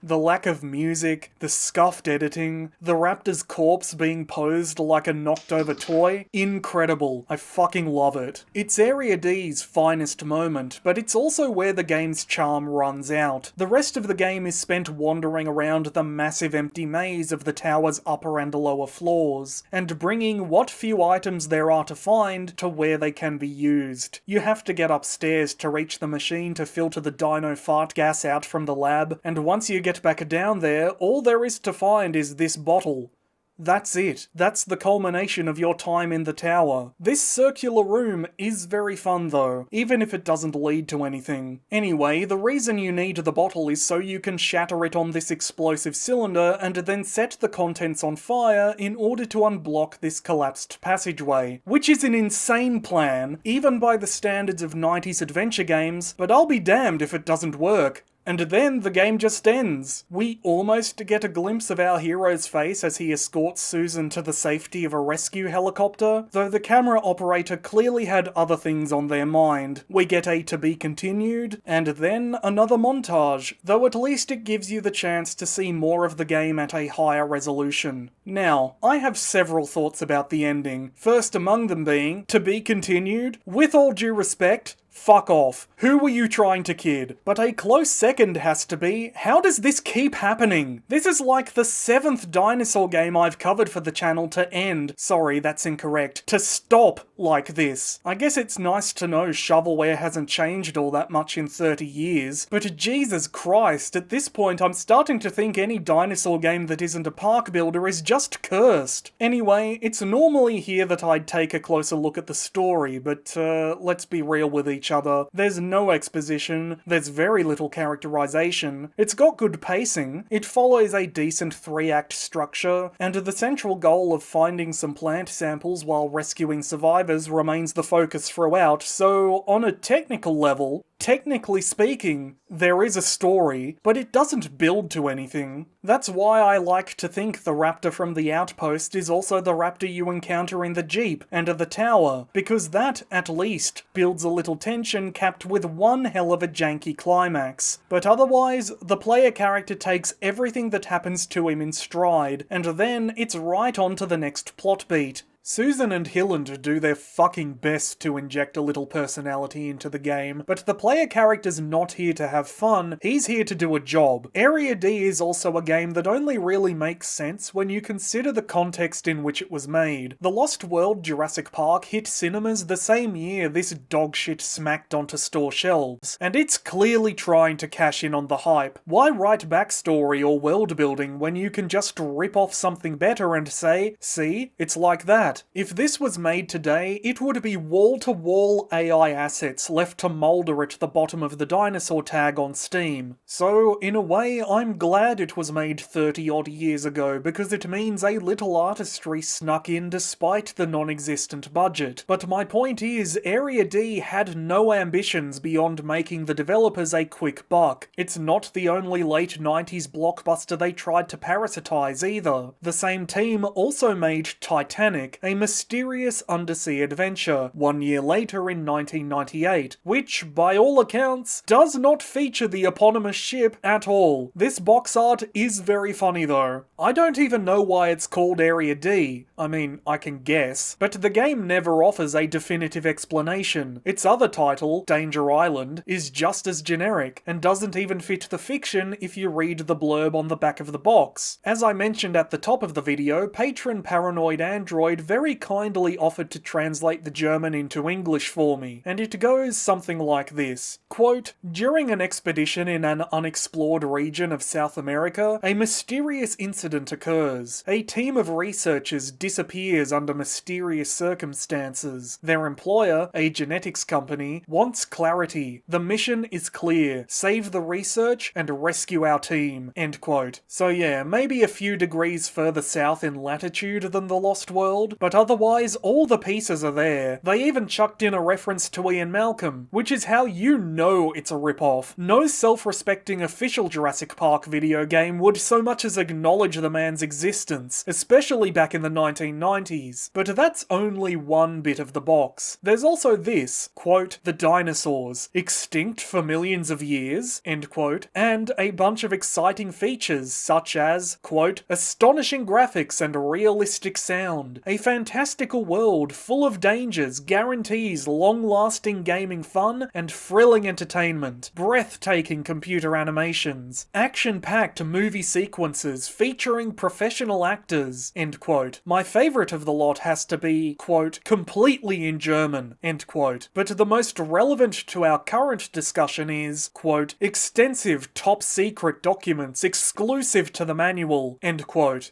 The lack of music, the scuffed editing, the raptor's corpse being posed like a knocked over toy, incredible. I fucking love it. It's Area D's finest moment, but it's also where the game's charm runs out. The rest of the game is spent wandering around the massive empty maze of the tower's upper and lower floors, and bringing what few items there are to find to where they can be used. You have to get upstairs to reach the machine to filter the dino fart gas out from the lab, and once you get back down there, all there is to find is this bottle. That's it. That's the culmination of your time in the tower. This circular room is very fun though, even if it doesn't lead to anything. Anyway, the reason you need the bottle is so you can shatter it on this explosive cylinder and then set the contents on fire in order to unblock this collapsed passageway. Which is an insane plan, even by the standards of 90s adventure games, but I'll be damned if it doesn't work. And then the game just ends. We almost get a glimpse of our hero's face as he escorts Susan to the safety of a rescue helicopter, though the camera operator clearly had other things on their mind. We get a to be continued, and then another montage, though at least it gives you the chance to see more of the game at a higher resolution. Now, I have several thoughts about the ending, first among them being, to be continued, with all due respect, fuck off. Who were you trying to kid? But a close second has to be, how does this keep happening? This is like the 7th dinosaur game I've covered for the channel to end. Sorry, that's incorrect. To stop like this. I guess it's nice to know shovelware hasn't changed all that much in 30 years, but Jesus Christ, at this point I'm starting to think any dinosaur game that isn't a park builder is just cursed. Anyway, it's normally here that I'd take a closer look at the story, but let's be real with each other. There's no exposition, there's very little characterization, it's got good pacing, it follows a decent 3-act structure, and the central goal of finding some plant samples while rescuing survivors remains the focus throughout, so on a technical level, technically speaking, there is a story, but it doesn't build to anything. That's why I like to think the raptor from the Outpost is also the raptor you encounter in the Jeep and the tower, because that, at least, builds a little tension capped with one hell of a janky climax. But otherwise, the player character takes everything that happens to him in stride, and then it's right on to the next plot beat. Susan and Hilland do their fucking best to inject a little personality into the game, but the player character's not here to have fun, he's here to do a job. Area D is also a game that only really makes sense when you consider the context in which it was made. The Lost World Jurassic Park hit cinemas the same year this dogshit smacked onto store shelves, and it's clearly trying to cash in on the hype. Why write backstory or world building when you can just rip off something better and say, see, it's like that. If this was made today, it would be wall-to-wall AI assets left to moulder at the bottom of the dinosaur tag on Steam. So, in a way, I'm glad it was made 30-odd years ago, because it means a little artistry snuck in despite the non-existent budget. But my point is, Area D had no ambitions beyond making the developers a quick buck. It's not the only late 90s blockbuster they tried to parasitize either. The same team also made Titanic, a mysterious undersea adventure 1 year later in 1998, which, by all accounts, does not feature the eponymous ship at all. This box art is very funny though. I don't even know why it's called Area D. I mean, I can guess, but the game never offers a definitive explanation. Its other title, Danger Island, is just as generic, and doesn't even fit the fiction if you read the blurb on the back of the box. As I mentioned at the top of the video, patron Paranoid Android very kindly offered to translate the German into English for me, and it goes something like this. Quote, "During an expedition in an unexplored region of South America, a mysterious incident occurs. A team of researchers disappears under mysterious circumstances. Their employer, a genetics company, wants clarity. The mission is clear. Save the research and rescue our team." End quote. So yeah, maybe a few degrees further south in latitude than the Lost World, but otherwise all the pieces are there. They even chucked in a reference to Ian Malcolm, which is how you know it's a ripoff. No self-respecting official Jurassic Park video game would so much as acknowledge the man's existence, especially back in the 1990s. But that's only one bit of the box. There's also this, quote, "The dinosaurs, extinct for millions of years," end quote, and a bunch of exciting features such as, quote, "astonishing graphics and realistic sound. A fantastical world full of dangers guarantees long-lasting gaming fun and thrilling entertainment. Breathtaking computer animations. Action-packed movie sequences featuring professional actors," end quote. My favourite of the lot has to be, quote, "completely in German," end quote. But the most relevant to our current discussion is, quote, "extensive top-secret documents exclusive to the manual," end quote.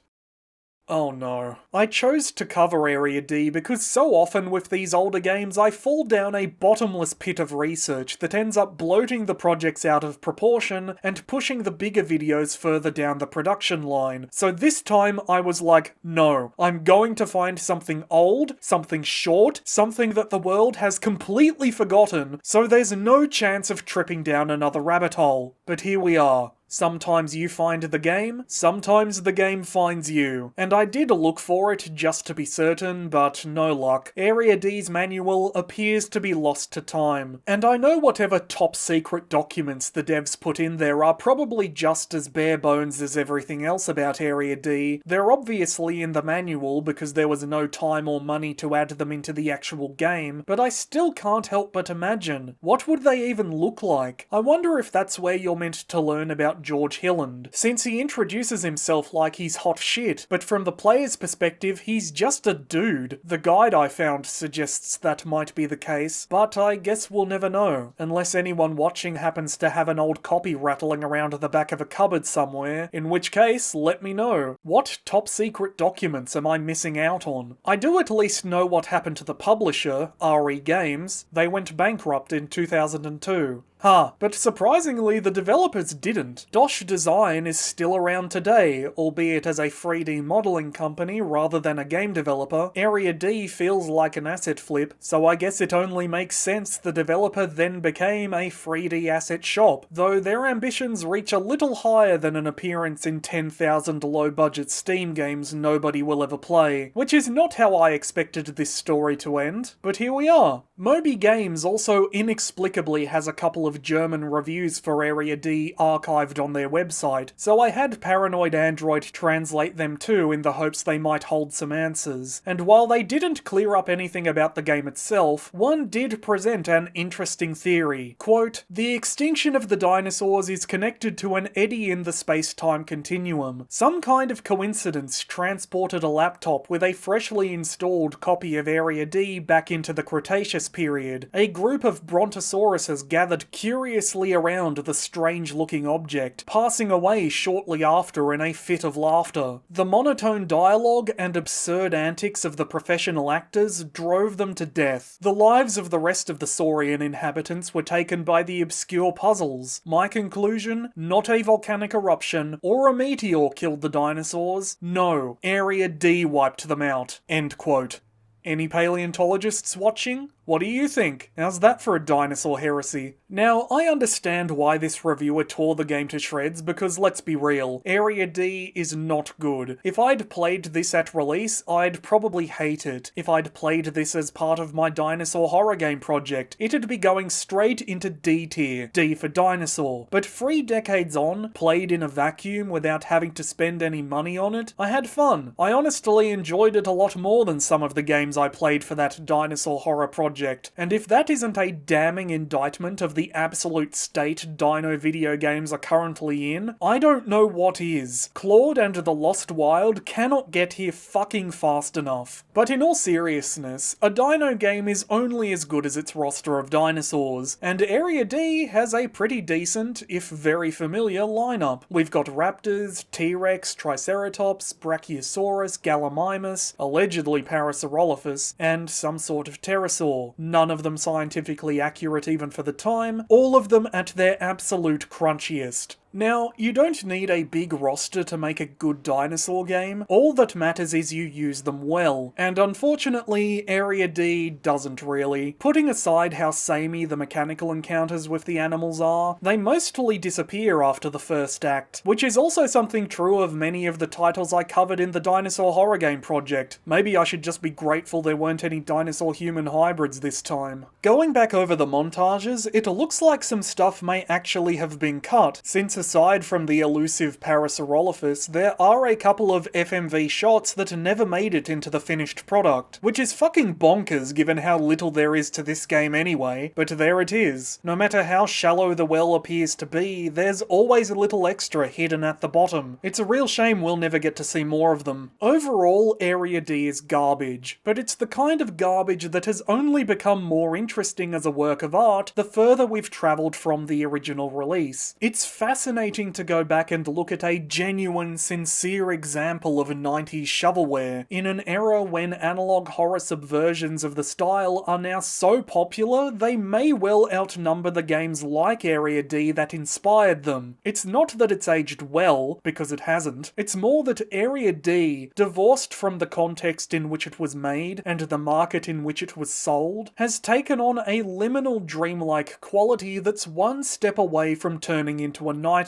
Oh no. I chose to cover Area D because so often with these older games I fall down a bottomless pit of research that ends up bloating the projects out of proportion and pushing the bigger videos further down the production line. So this time I was like, no, I'm going to find something old, something short, something that the world has completely forgotten, so there's no chance of tripping down another rabbit hole. But here we are. Sometimes you find the game, sometimes the game finds you. And I did look for it just to be certain, but no luck. Area D's manual appears to be lost to time. And I know whatever top secret documents the devs put in there are probably just as bare bones as everything else about Area D. They're obviously in the manual because there was no time or money to add them into the actual game, but I still can't help but imagine, what would they even look like? I wonder if that's where you're meant to learn about George Hilland, since he introduces himself like he's hot shit, but from the player's perspective, he's just a dude. The guide I found suggests that might be the case, but I guess we'll never know, unless anyone watching happens to have an old copy rattling around the back of a cupboard somewhere, in which case, let me know. What top secret documents am I missing out on? I do at least know what happened to the publisher, RE Games. They went bankrupt in 2002. But surprisingly the developers didn't. Dosh Design is still around today, albeit as a 3D modelling company rather than a game developer. Area D feels like an asset flip, so I guess it only makes sense the developer then became a 3D asset shop, though their ambitions reach a little higher than an appearance in 10,000 low-budget Steam games nobody will ever play, which is not how I expected this story to end, but here we are. Moby Games also inexplicably has a couple of German reviews for Area D archived on their website, so I had Paranoid Android translate them too in the hopes they might hold some answers. And while they didn't clear up anything about the game itself, one did present an interesting theory. Quote, "The extinction of the dinosaurs is connected to an eddy in the space-time continuum. Some kind of coincidence transported a laptop with a freshly installed copy of Area D back into the Cretaceous period. A group of brontosauruses gathered curiously around the strange-looking object, passing away shortly after in a fit of laughter. The monotone dialogue and absurd antics of the professional actors drove them to death. The lives of the rest of the Saurian inhabitants were taken by the obscure puzzles. My conclusion? Not a volcanic eruption or a meteor killed the dinosaurs. No, Area D wiped them out." End quote. Any paleontologists watching? What do you think? How's that for a dinosaur heresy? Now, I understand why this reviewer tore the game to shreds because let's be real, Area D is not good. If I'd played this at release, I'd probably hate it. If I'd played this as part of my dinosaur horror game project, it'd be going straight into D tier, D for dinosaur. But 3 decades on, played in a vacuum without having to spend any money on it, I had fun. I honestly enjoyed it a lot more than some of the games I played for that dinosaur horror project, and if that isn't a damning indictment of the absolute state dino video games are currently in, I don't know what is. Claude and the Lost Wild cannot get here fucking fast enough. But in all seriousness, a dino game is only as good as its roster of dinosaurs, and Area D has a pretty decent, if very familiar, lineup. We've got raptors, T-Rex, Triceratops, Brachiosaurus, Gallimimus, allegedly Parasaurolophus, and some sort of pterosaur. None of them scientifically accurate even for the time, all of them at their absolute crunchiest. Now, you don't need a big roster to make a good dinosaur game, all that matters is you use them well, and unfortunately, Area D doesn't really. Putting aside how samey the mechanical encounters with the animals are, they mostly disappear after the first act, which is also something true of many of the titles I covered in the Dinosaur Horror Game project. Maybe I should just be grateful there weren't any dinosaur-human hybrids this time. Going back over the montages, it looks like some stuff may actually have been cut, since aside from the elusive Parasaurolophus, there are a couple of FMV shots that never made it into the finished product, which is fucking bonkers given how little there is to this game anyway, but there it is. No matter how shallow the well appears to be, there's always a little extra hidden at the bottom. It's a real shame we'll never get to see more of them. Overall, Area D is garbage, but it's the kind of garbage that has only become more interesting as a work of art the further we've travelled from the original release. It's fascinating to go back and look at a genuine, sincere example of 90s shovelware, in an era when analog horror subversions of the style are now so popular they may well outnumber the games like Area D that inspired them. It's not that it's aged well, because it hasn't, it's more that Area D, divorced from the context in which it was made and the market in which it was sold, has taken on a liminal dreamlike quality that's one step away from turning into a nightmare.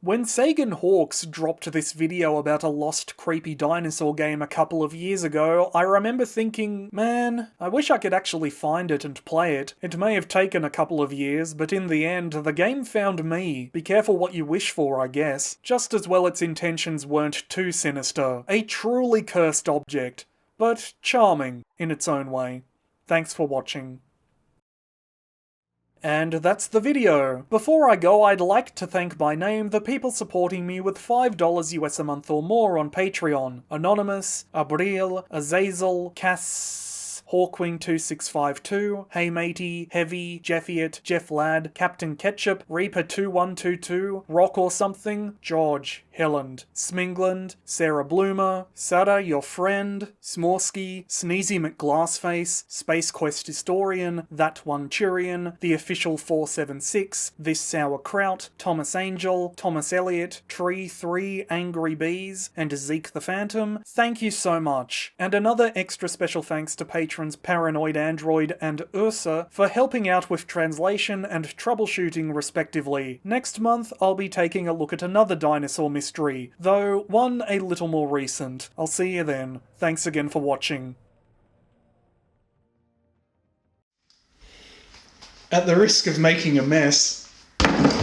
When Sagan Hawks dropped this video about a lost creepy dinosaur game a couple of years ago, I remember thinking, man, I wish I could actually find it and play it. It may have taken a couple of years, but in the end, the game found me. Be careful what you wish for, I guess. Just as well its intentions weren't too sinister. A truly cursed object, but charming in its own way. Thanks for watching. And that's the video. Before I go, I'd like to thank by name the people supporting me with $5 US a month or more on Patreon. Anonymous, Abril, Azazel, Cass, Hawkwing2652, Hey Matey, Heavy, Jeffiet, Jeff Ladd, Captain Ketchup, Reaper2122, Rock or Something, George, Hilland, Smingland, Sarah Bloomer, Sada Your Friend, Smorsky, Sneezy McGlassface, Space Quest Historian, That One Turian, The Official 476, This Sauerkraut, Thomas Angel, Thomas Elliott, Tree 3, Angry Bees, and Zeke the Phantom. Thank you so much. And another extra special thanks to patrons Paranoid Android and Ursa for helping out with translation and troubleshooting respectively. Next month I'll be taking a look at another dinosaur mystery, though one a little more recent. I'll see you then. Thanks again for watching. At the risk of making a mess,